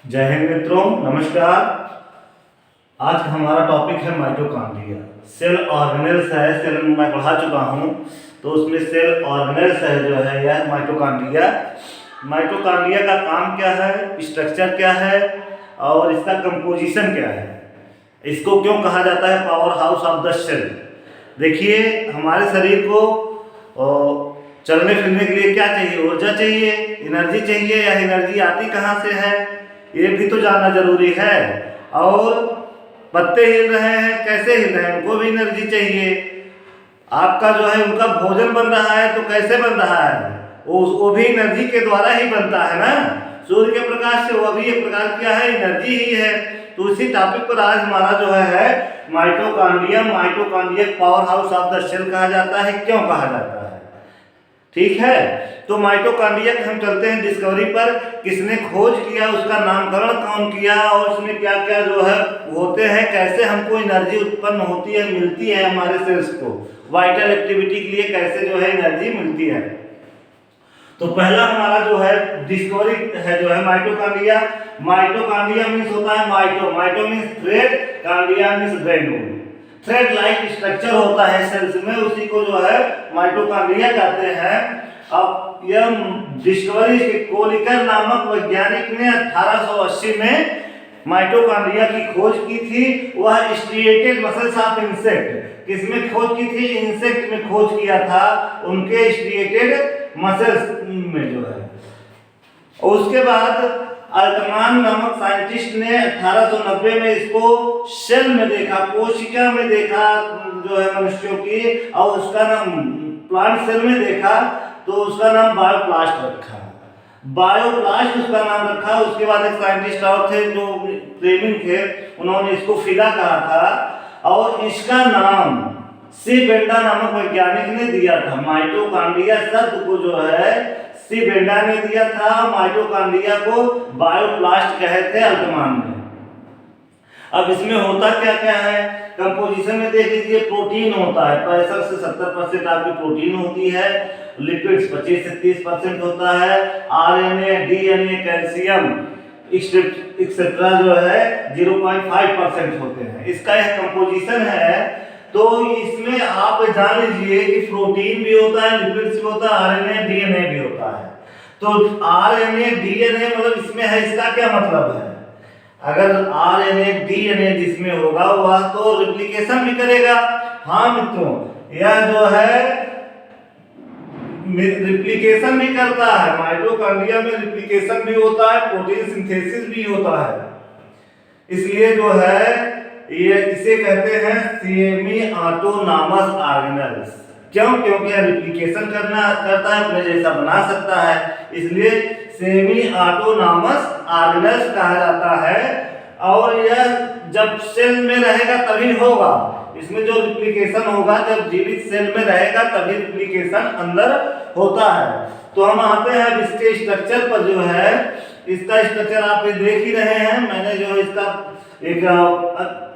जय हिंद मित्रों, नमस्कार। आज हमारा टॉपिक है माइटोकॉन्ड्रिया। सेल ऑर्गेनेल्स है, सेल मैं पढ़ा चुका हूँ, तो उसमें सेल ऑर्गेनेल्स है जो है यह माइटोकॉन्ड्रिया। माइटोकॉन्ड्रिया का काम क्या है, स्ट्रक्चर क्या है और इसका कंपोजिशन क्या है, इसको क्यों कहा जाता है power house of the cell. देखिए, हमारे शरीर को चलने फिरने के लिए क्या चाहिए, ऊर्जा चाहिए, एनर्जी चाहिए। या एनर्जी आती कहाँ से है, ये भी तो जानना जरूरी है। और पत्ते हिल रहे हैं, कैसे हिल रहे हैं, उनको भी एनर्जी चाहिए। आपका जो है उनका भोजन बन रहा है तो कैसे बन रहा है, वो भी एनर्जी के द्वारा ही बनता है ना। सूर्य के प्रकाश से, वो भी एक प्रकार क्या है, एनर्जी ही है। तो इसी टॉपिक पर आज हमारा जो है mitochondria. Mitochondria power house of the cell कहा जाता है, क्यों कहा जाता है, ठीक है। तो माइटोकॉन्ड्रिया के हम चलते हैं डिस्कवरी पर। किसने खोज किया, उसका नामकरण कौन किया और उसमें क्या क्या जो है होते हैं, कैसे हमको एनर्जी उत्पन्न होती है, मिलती है हमारे सेल्स को, वाइटल एक्टिविटी के लिए कैसे जो है एनर्जी मिलती है। तो पहला हमारा जो है डिस्कवरी है जो है माइटोकॉन्ड्रिया। माइटोकॉन्ड्रिया मीन्स होता है mito means thread, chondria means granule. Thread like structure होता है सेल्स में, उसी को जो है माइटोकॉन्ड्रिया कहते हैं। अब यह डिस्कवरी कोलिकर नामक वैज्ञानिक ने 1880 में माइटोकॉन्ड्रिया की खोज की थी। वह स्ट्रिएटेड मसल्स ऑफ इंसेक्ट, किसमें खोज की थी, इंसेक्ट में खोज किया था, उनके स्ट्रिएटेड मसल्स में जो है। और उसके बाद अल्टमान नामक साइंटिस्ट ने 1890 में इसको सेल में देखा, कोशिका में देखा जो है मनुष्यों की, और उसका नाम प्लांट सेल में देखा तो उसका नाम बायोप्लास्ट रखा। बायोप्लास्ट उसका नाम रखा। उसके बाद एक साइंटिस्ट और थे जो फ्लेमिंग थे, उन्होंने इसको फिला कहा था और इसका नाम सी बेंडा नामक वैज्ञानिक ने दिया था। माइटोकॉन्ड्रिया शब्द को जो है सी बेंडा ने दिया था, माइटोकॉन्ड्रिया को बायोप्लास्ट कहे थे अल्टमान ने। अब इसमें होता क्या क्या है, कंपोजिशन में देख लीजिए, प्रोटीन होता है 65 से 70% आपकी प्रोटीन होती है, लिपिड्स 25 से 30% होता है, आरएनए, डीएनए, कैल्शियम एक्सेट्रा जो है 0.5% होते हैं। इसका यह कंपोजिशन है। तो इसमें आप जान लीजिए कि प्रोटीन भी होता है, लिपिड्स भी होता है, आरएनए, डीएनए भी होता है। तो आरएनए, डीएनए मतलब इसमें है, इसका क्या मतलब है, अगर आरएनए, डीएनए जिसमें होगा वह तो रिप्लिकेशन भी करेगा। हाँ मित्रों, यह जो है रिप्लिकेशन भी करता है। माइटोकॉन्ड्रिया में रिप्लिकेशन भी होता है, प्रोटीन सिंथेसिस भी होता है। इसलिए जो है ये इसे कहते हैं सेमी ऑटोनॉमस ऑर्गेनेल्स। क्यों, क्योंकि यह रिप्लिकेशन करता है, अपने जैसा बना सकता है, इसलिए सेमी ऑटोनॉमस ऑर्गेनेल्स कहा जाता है। और यह जब सेल में रहेगा तभी होगा, इसमें जो रिप्लिकेशन होगा जब जीवित सेल में रहेगा तभी रिप्लिकेशन अंदर होता है। तो हम आते हैं अब इसके स्ट्रक्चर पर। जो है इसका स्ट्रक्चर आप देख ही रहे हैं, मैंने जो इसका एक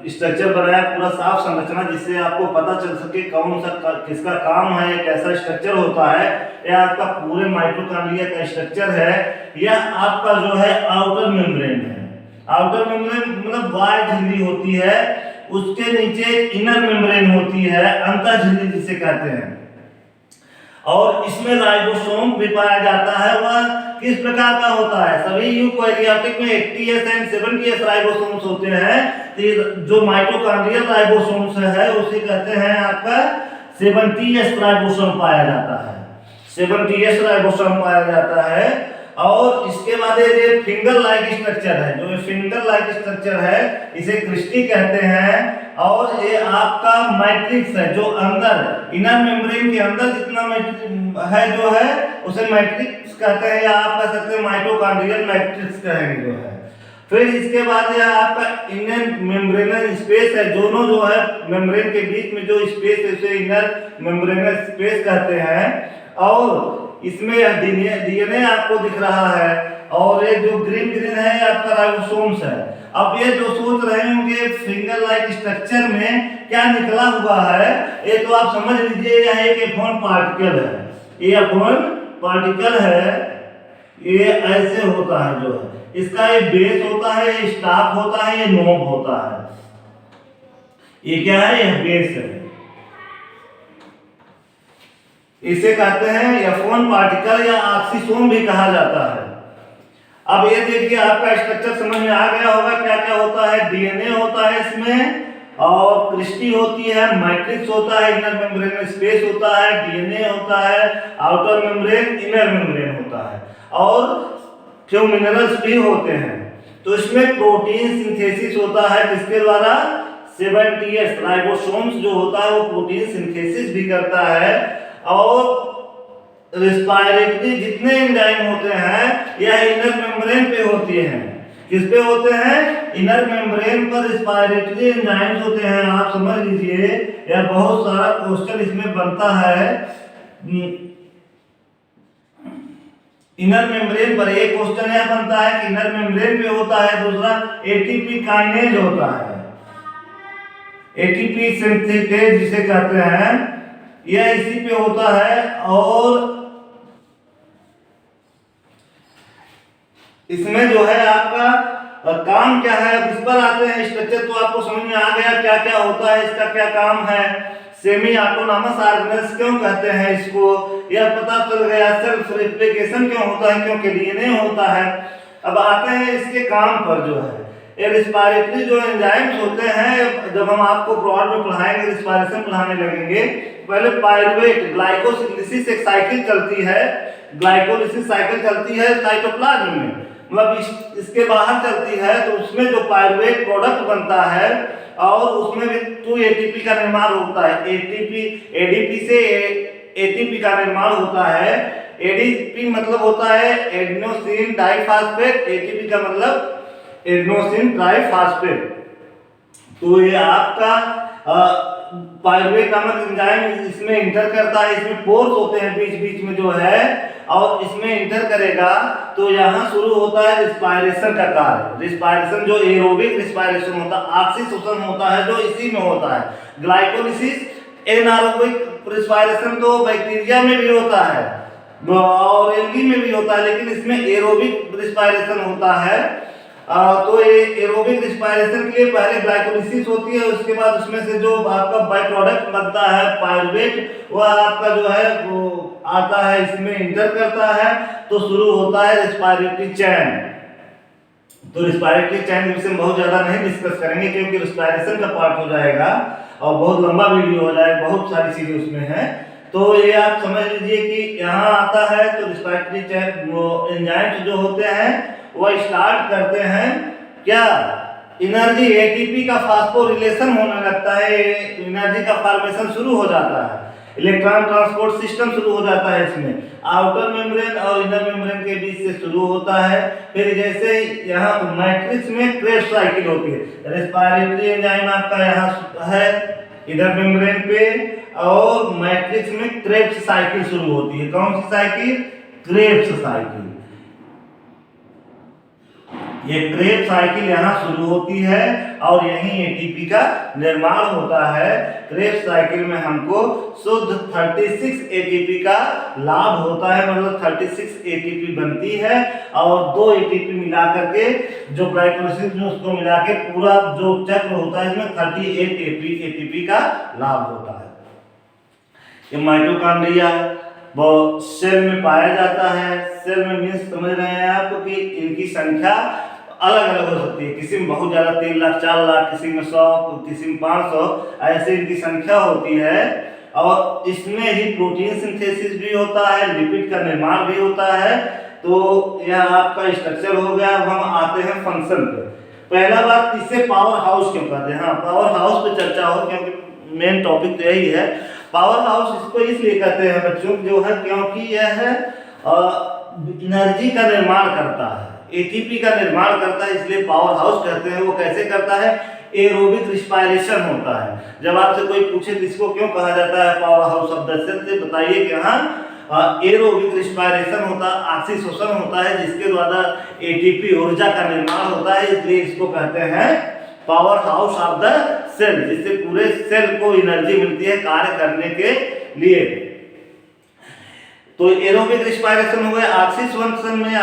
स्ट्रक्चर बनाया, पूरा साफ संरचना, जिससे आपको पता चल सके कौन सा किसका काम है, कैसा स्ट्रक्चर होता है। यह आपका पूरे माइटोकॉन्ड्रिया का स्ट्रक्चर है। यह आपका जो है आउटर मेम्ब्रेन है। आउटर मेम्ब्रेन मतलब बाह्य झिल्ली होती है, उसके नीचे इनर मेम्ब्रेन होती है, अंतः झिल्ली जिसे कहते हैं। और इसमें राइबोसोम भी पाया जाता है। वह किस प्रकार का होता है, सभी यूकैरियोटिक में 80S एंड 70S राइबोसोम्स होते हैं। जो माइटोकॉन्ड्रियल राइबोसोम्स है उसे कहते हैं आपका 70S राइबोसोम पाया जाता है, 70S राइबोसोम पाया जाता है। और इसके बाद ये फिंगर लाइक स्ट्रक्चर है, जो फिंगर लाइक स्ट्रक्चर है इसे क्रिस्टी कहते हैं। और ये आपका मैट्रिक्स है, जो अंदर इनर मेम्ब्रेन के अंदर जितना है जो है उसे मैट्रिक्स कहते हैं, या आप कह सकते हैं माइटोकॉन्ड्रियल मैट्रिक्स कहेंगे जो है। फिर इसके बाद यह आपका इनर मेम्ब्रेनल स्पेस है, दोनों जो है मेम्ब्रेन के बीच में जो स्पेस है उसे इनर मेम्ब्रेनल स्पेस कहते हैं। और इसमें डीएनए आपको दिख रहा है, और ये जो ग्रीन है आपका राइबोसोम्स है। अब ये जो सोच रहे होंगे फिंगर लाइक स्ट्रक्चर में क्या निकला हुआ है, ये तो आप समझ लीजिए यह एक F1 पार्टिकल है। ये F1 पार्टिकल है, ये ऐसे होता है जो है इसका ये बेस होता है, ये स्टाफ होता है, ये नोब होता है। ये क्या है? यह बेस है। इसे कहते हैं F1 पार्टिकल या ऑक्सीसोम भी कहा जाता है। अब ये देखिए आपका स्ट्रक्चर समझ में आ गया होगा क्या क्या होता है। डीएनए होता है इसमें, और क्रिस्टी होती है, मैट्रिक्स होता है, इनर मेम्ब्रेन में स्पेस होता है, डीएनए होता है, आउटर मेम्ब्रेन, इनर मेम्ब्रेन होता है, और फ्यू मिनरल्स भी होते हैं। तो इसमें प्रोटीन सिंथेसिस होता है किसके द्वारा? 70S राइबोसोम्स जो होता है वो प्रोटीन सिंथेसिस भी करता है। और रिस्पायरेटरी जितने एंजाइम होते हैं यह इनर मेम्ब्रेन पे होते हैं। किस पे होते हैं? इनर मेम्ब्रेन पर रिस्पायरेटरी एंजाइम्स होते हैं। आप समझ लीजिए यह बहुत सारा क्वेश्चन इसमें बनता है। इनर मेम्ब्रेन पर एक क्वेश्चन यह बनता है कि इनर मेम्ब्रेन पे होता है। दूसरा एटीपी काइनेज होता है, एटीपी सिंथेटेज जिसे कहते हैं, यह इसी पे होता है। और इसमें जो है आपका काम क्या है, इस पर आते हैं। स्ट्रक्चर तो आपको समझ में आ गया क्या क्या होता है, इसका क्या काम है। सेमी ऑटोनॉमस ऑर्गेनेल्स क्यों कहते हैं इसको, यह पता चल गया। सेल्फ रेप्लिकेशन क्यों होता है? क्योंकि डीएनए होता है। अब आते हैं इसके काम पर। जो है ये रिस्पायरेटरी जो एंजाइम्स होते हैं, जब हम आपको ब्रॉड में पढ़ाएंगे, रिस्पायरेशन पढ़ाने लगेंगे, पहले पायरुवेट ग्लाइकोसिलिसिस एक साइकिल चलती है, ग्लाइकोलिसिस साइकिल चलती है साइटोप्लाज्म में, मतलब इसके बाहर चलती है। तो उसमें जो पायरुवेट प्रोडक्ट बनता है और उसमें भी 2 एटीपी का निर्माण होता है। एटीपी एडीपी से एटीपी का निर्माण होता है। एडीपी मतलब होता है एडेनोसिन डाइफॉस्फेट, एटीपी का मतलब एडेनोसिन ट्राइफॉस्फेट। तो ये आपका पायरुवेट नामक एंजाइम इसमें इंटर करता है। इसमें पोर्स होते हैं बीच बीच में जो है, और इसमें इंटर करेगा तो यहाँ शुरू होता है रिस्पायरेशन का कार्य। रिस्पायरेशन जो एरोबिक रिस्पायरेशन होता है, ऑक्सीशोषण होता है जो इसी में होता है। ग्लाइकोलिसिस एनारोबिक रिस्पायरेशन तो बैक्टीरिया में भी होता है और एल्गी में भी होता है, लेकिन इसमें एरोबिक रिस्पायरेशन होता है। तो ये एरोबिक रिस्पायरेशन के लिए पहले ग्लाइकोलिसिस होती है, उसके बाद उसमें से जो आपका बाय प्रोडक्ट बनता है पायरुवेट, वह आपका जो है वो आता है, इसमें इंटर करता है, तो शुरू होता है रिस्पायरेटरी चैन। तो रिस्पायरेटरी चैन विषय बहुत ज़्यादा नहीं डिस्कस करेंगे क्योंकि रिस्पायरेशन का पार्ट हो जाएगा और बहुत लंबा वीडियो हो जाएगा, बहुत सारी चीज़ें उसमें हैं। तो ये आप समझ लीजिए कि यहाँ आता है तो रिस्पायरेटरी चैन एंजाइम्स जो होते हैं वह स्टार्ट करते हैं क्या, एनर्जी एटीपी का फास्फोरिलेशन होने लगता है, एनर्जी का फॉर्मेशन शुरू हो जाता है, इलेक्ट्रॉन ट्रांसपोर्ट सिस्टम शुरू हो जाता है। इसमें आउटर मेम्ब्रेन और इनर मेम्ब्रेन के बीच से शुरू होता है। फिर जैसे यहाँ मैट्रिक्स में क्रेब्स साइकिल होती है। रेस्पिरेटरी एंजाइम आपका यहाँ है इनर मेम्ब्रेन पे, और मैट्रिक्स में क्रेब्स साइकिल शुरू होती है। कौन सी साइकिल? Krebs cycle. ये क्रेब्स साइकिल यहाँ शुरू होती है और यहीं एटीपी का निर्माण होता है। क्रेब्स साइकिल में हमको शुद्ध 36 एटीपी का लाभ होता है, मतलब 36 एटीपी बनती है और 2 एटीपी मिला करके जो ग्लाइकोलिसिस में उसको मिला के पूरा जो चक्र होता है इसमें 38 एटीपी का लाभ होता है। ये माइटोकॉन्ड्रिया वो सेल में पाया जाता है। सेल में मीन्स समझ रहे हैं आप कि इनकी संख्या अलग अलग हो सकती है, किसी में बहुत ज़्यादा 3 लाख 4 लाख, किसी में 100, किसी में 500, ऐसे इनकी संख्या होती है। और इसमें ही प्रोटीन सिंथेसिस भी होता है, लिपिड का निर्माण भी होता है। तो यह आपका स्ट्रक्चर हो गया। अब हम आते हैं फंक्शन पे। पहला बात, इसे पावर हाउस क्यों कहते हैं? हाँ, पावर हाउस पे चर्चा हो क्योंकि मेन टॉपिक तो यही है। पावर हाउस इसको इसलिए कहते हैं बच्चों जो है क्योंकि यह एनर्जी का निर्माण करता है, एटीपी का निर्माण करता है, इसलिए पावर हाउस कहते हैं। वो कैसे करता है? एरोबिक रिस्पायरेशन होता है। जब आपसे कोई पूछे तो इसको क्यों कहा जाता है power house of the cell, से बताइए कि हाँ एरोबिक रिस्पायरेशन होता है, ऑक्सीशोषण होता है, जिसके द्वारा एटीपी ऊर्जा का निर्माण होता है, इसलिए इसको कहते हैं power house of the cell, जिससे पूरे सेल को एनर्जी मिलती है कार्य करने के लिए। तो एरोबिक रिस्पायरेशन हो गया, ऑक्सीजन में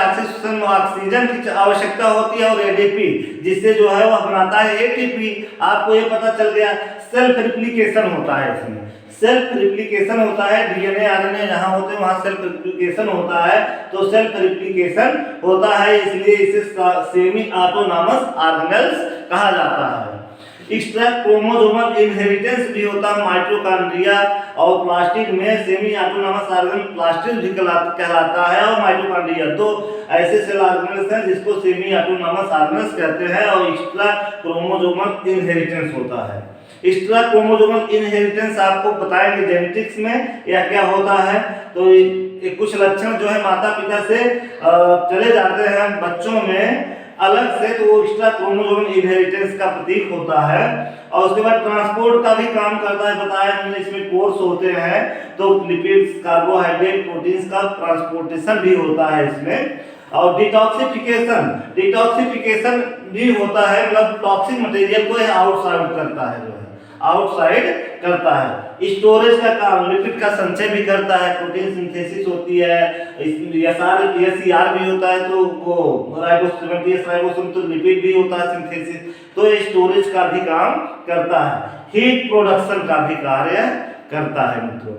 ऑक्सीजन की आवश्यकता होती है, और एडीपी जिससे जो है वह बनाता है एटीपी। आपको ये पता चल गया। सेल्फ रिप्लिकेशन होता है, इसमें सेल्फ रिप्लिकेशन होता है, डीएनए आरएनए जहां होते हैं वहां सेल्फ रिप्लिकेशन होता है। तो सेल्फ रिप्लिकेशन होता है, इसलिए इसे सेमी ऑटोनॉमस ऑर्गेनेल्स कहा जाता है। एक्स्ट्रा क्रोमोसोमल इनहेरिटेंस भी होता है माइटोकॉन्ड्रिया और प्लास्टिड में। सेमी ऑटोनॉमस ऑर्गन प्लास्टिड भी कहलाता है, और माइटोकॉन्ड्रिया दो ऐसे सेल ऑर्गेनेल्स हैं जिसको सेमी ऑटोनॉमस ऑर्गेनेल्स कहते हैं, और एक्स्ट्रा क्रोमोसोमल इनहेरिटेंस होता है। एक्स्ट्रा क्रोमोसोमल इनहेरिटेंस आपको बताएंगे जेनेटिक्स में यह क्या होता है। तो ये कुछ लक्षण जो है माता पिता से चले जाते हैं बच्चों में अलग से, तो वो एक्स्ट्रा क्रोमोसोमल इनहेरिटेंस का प्रतीक होता है। और उसके बाद ट्रांसपोर्ट का भी काम करता है, बताया हमने, इसमें कोर्स होते हैं, तो लिपिड्स, कार्बोहाइड्रेट, प्रोटीन्स का ट्रांसपोर्टेशन भी होता है इसमें। और डिटॉक्सिफिकेशन भी होता है, मतलब टॉक्सिक मटेरियल को आउटसाइड करता है, जो है आउटसाइड करता है। स्टोरेज का काम, लिपिड का संचय भी करता है, प्रोटीन सिंथेसिस होती है, एसईआर भी होता है, तो वो राइबोसोम तो लिपिड भी होता है सिंथेसिस, तो ये स्टोरेज का भी काम करता है, हीट प्रोडक्शन का भी कार्य करता है मित्रों।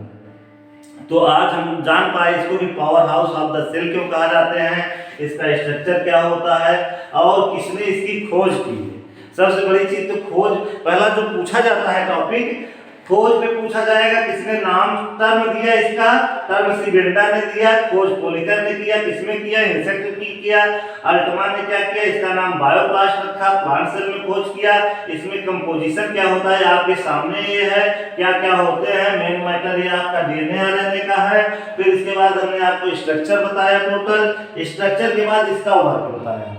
तो आज हम जान पाए इसको भी power house of the cell क्यों कहा जाते हैं, इसका स्ट्रक्चर क्या होता है, और किसने इसकी खोज की है। सबसे बड़ी चीज तो खोज, पहला जो पूछा जाता है टॉपिक, खोज पे पूछा जाएगा किसने नाम टर्म दिया, इसका टर्म सिबेल्डा ने दिया, खोज पोलिकर ने किया, किसने किया, इंसेक्ट ने किया, अल्टमान ने क्या किया, इसका नाम बायोप्लास्ट रखा, प्लांट सेल में खोज किया। इसमें कंपोजिशन क्या होता है आपके सामने ये है, क्या क्या होते हैं, मेन मैटर ये आपका डीएनए आरएनए का है। फिर इसके बाद हमने आपको स्ट्रक्चर बताया, टोटल स्ट्रक्चर के बाद इसका वर्क बताया।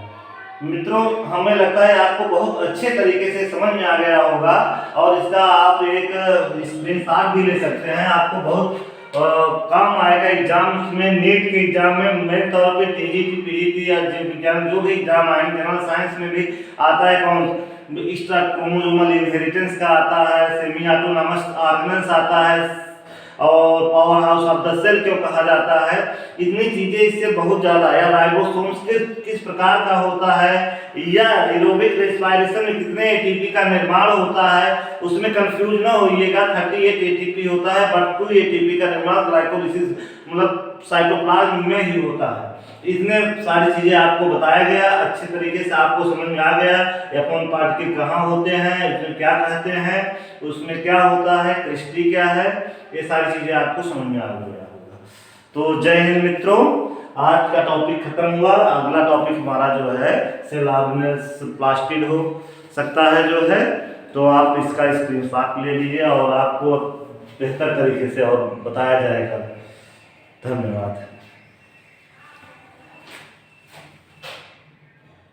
मित्रों हमें लगता है आपको बहुत अच्छे तरीके से समझ में आ गया होगा, और इसका आप एक स्क्रीनशॉट भी ले सकते हैं, आपको बहुत काम आएगा एग्जाम में, नीट के एग्जाम में मेन तौर पे टीजीटी पीजीटी या विज्ञान जो भी एग्जाम आएंगे, जनरल साइंस में भी आता है, कौन एक्स्ट्रा क्रोमोसोमल इनहेरिटेंस का आता है, सेमी ऑटोनॉमस ऑर्गेनेल्स आता है, और power house of the cell क्यों कहा जाता है। इतनी चीजें इससे बहुत ज्यादा, या राइबोसोम्स किस प्रकार का होता है, या एरोबिक रेस्पिरेशन में कितने एटीपी का निर्माण होता है, उसमें कंफ्यूज ना होइएगा। 38 एटीपी होता है, बट 2 एटीपी का निर्माण ग्लाइकोलिसिस मतलब साइटोप्लाज्म में ही होता है। इतने सारी चीजें आपको बताया गया, अच्छे तरीके से आपको समझ में आ गया। F1 पार्टिकल कहाँ होते हैं, उसमें क्या कहते हैं, उसमें क्या होता है, क्रिस्टी क्या है, ये सारी चीजें आपको समझ में आ गया होगा। तो जय हिंद मित्रों, आज का टॉपिक खत्म हुआ। अगला टॉपिक हमारा जो है सेल ऑर्गेनेल्स प्लास्टिड हो सकता है जो है, तो आप इसका स्क्रीनशॉट ले लीजिए और आपको बेहतर तरीके से और बताया जाएगा। धन्यवाद।